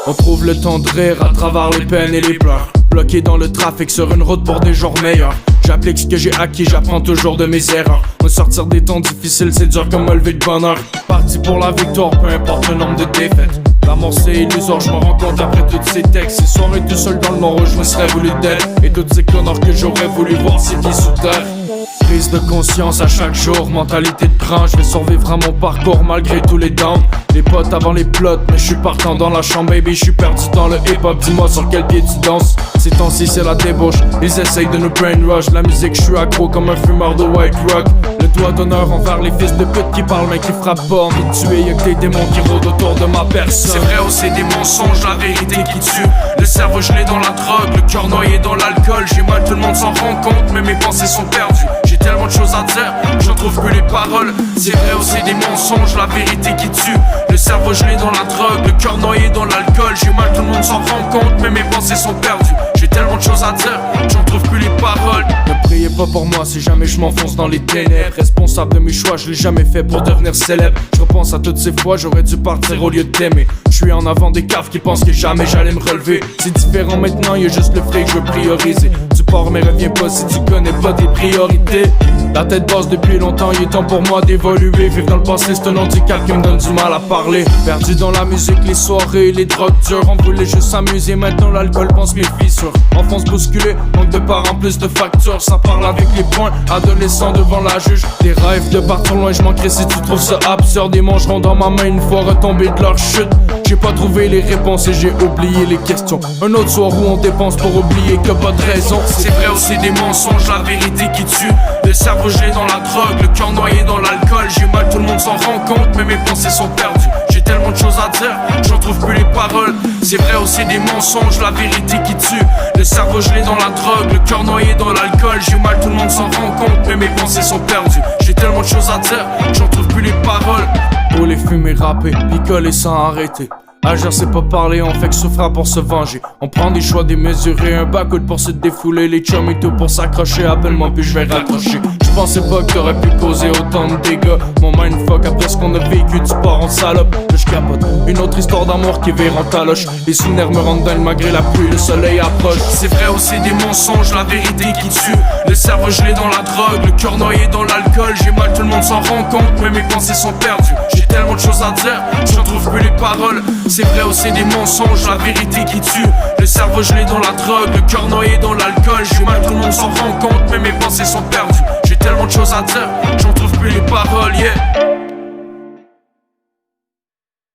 On trouve le temps de rire à travers les peines et les pleurs. Bloqué dans le trafic sur une route pour des jours meilleurs. J'applique ce que j'ai acquis, j'apprends toujours de mes erreurs. Me sortir des temps difficiles, c'est dur comme me lever de bonheur. Parti pour la victoire, peu importe le nombre de défaites. L'amour c'est illusoire, je me rends compte après tous ces textes. Ces soirées tout seul dans le noir où je me serais voulu d'être. Et toutes ces conneries que j'aurais voulu voir c'est pieds sous terre. Prise de conscience à chaque jour, mentalité de cran. Je vais survivre à mon parcours malgré tous les downs. Les potes avant les plots, mais je suis partant dans la chambre baby. Je suis perdu dans le hip-hop, dis-moi sur quel pied tu danses. Ces temps-ci c'est la débauche, ils essayent de nous brainwash. La musique je suis accro comme un fumeur de white rock. Le doigt d'honneur envers les fils de pute qui parlent mais qui frappent pas. Mais tuer y'a que des démons qui rôdent autour de ma personne. C'est vrai, oh c'est des mensonges, la vérité qui tue. Le cerveau gelé dans la drogue, le cœur noyé dans l'alcool. J'ai mal, tout le monde s'en rend compte, mais mes pensées sont perdues. J'ai tellement de choses à dire, j'en trouve plus les paroles. C'est vrai, oh c'est des mensonges, la vérité qui tue. Le cerveau gelé dans la drogue, le cœur noyé dans l'alcool. J'ai mal, tout le monde s'en rend compte, mais mes pensées sont perdues. J'ai tellement de choses à dire, j'en trouve plus les paroles. Ne priez pas pour moi si jamais je m'enfonce dans les ténèbres. Responsable de mes choix, je l'ai jamais fait pour devenir célèbre. Je repense à toutes ces fois, j'aurais dû partir au lieu de t'aimer. Je suis en avant des caves qui pensent que jamais j'allais me relever. C'est différent maintenant, y'a juste le fric que je veux prioriser. Tu pars mais reviens pas si tu connais pas tes priorités. La tête basse depuis longtemps, il est temps pour moi d'évoluer. Vivre dans le passé c'est un handicap qui me donne du mal à parler. Perdu dans la musique, les soirées, les drogues dures. On voulait juste s'amuser, maintenant l'alcool pense mes fissures. Enfance bousculée, manque de parents, plus de factures. Ça parle avec les poings, adolescent devant la juge. Des rêves de partir loin, je manquerai si tu trouves ça absurde. Ils mangeront dans ma main une fois retombés de leur chute. J'ai pas trouvé les réponses et j'ai oublié les questions. Un autre soir où on dépense pour oublier que pas de raison. C'est vrai, oh c'est des mensonges, la vérité qui tue. Le cerveau gelé dans la drogue, le cœur noyé dans l'alcool. J'ai mal, tout le monde s'en rend compte, mais mes pensées sont perdues. J'ai tellement de choses à dire, j'en trouve plus les paroles. C'est vrai, oh c'est des mensonges, la vérité qui tue. Le cerveau gelé dans la drogue, le cœur noyé dans l'alcool. J'ai mal, tout le monde s'en rend compte, mais mes pensées sont perdues. J'ai tellement de choses à dire, j'en trouve plus les paroles. Pour les fumer, rapper, picoler sans arrêter. Agir c'est pas parler, on fait que souffrir pour se venger. On prend des choix démesurés, un backwood pour se défouler. Les chums et tout pour s'accrocher, appelle-moi puis je vais raccrocher. J'pensais pas que t'aurais pu causer autant de dégâts. Mon mindfuck après ce qu'on a vécu, tu pars en salope. Là j'capote, une autre histoire d'amour qui vire en taloche. Les souvenirs me rendent dingue malgré la pluie, le soleil approche. C'est vrai, oh c'est des mensonges, la vérité qui tue. Le cerveau gelé dans la drogue, le cœur noyé dans l'alcool. J'ai mal, tout le monde s'en rend compte, mais mes pensées sont perdues. J'ai tellement de choses à dire, j'en trouve plus les paroles. C'est vrai, oh c'est des mensonges, la vérité qui tue. Le cerveau gelé dans la drogue, le cœur noyé dans l'alcool. J'ai mal, tout le monde s'en rend compte, mais mes pensées sont perdues. J'ai tellement de choses à dire, j'en trouve plus les paroles, yeah.